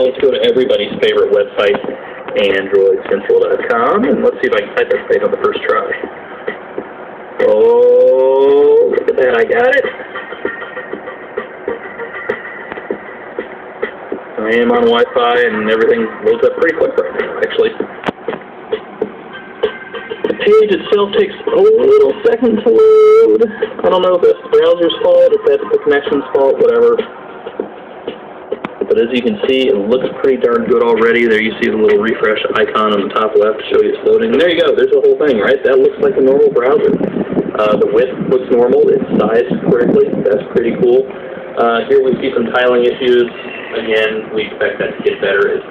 now let's go to everybody's favorite website, AndroidCentral.com, and let's see if I can type that thing on the first try. Oh, look at that, I got it. I am on Wi-Fi, and everything loads up pretty quick right now, actually. The page itself takes a little second to load. I don't know if that's the browser's fault, if that's the connection's fault, whatever. But as you can see, it looks pretty darn good already. There you see the little refresh icon on the top left to show you it's loading. And there you go. There's the whole thing, right? That looks like a normal browser. The width looks normal. It's sized correctly. That's pretty cool. Here we see some tiling issues. Again, we expect that to get better as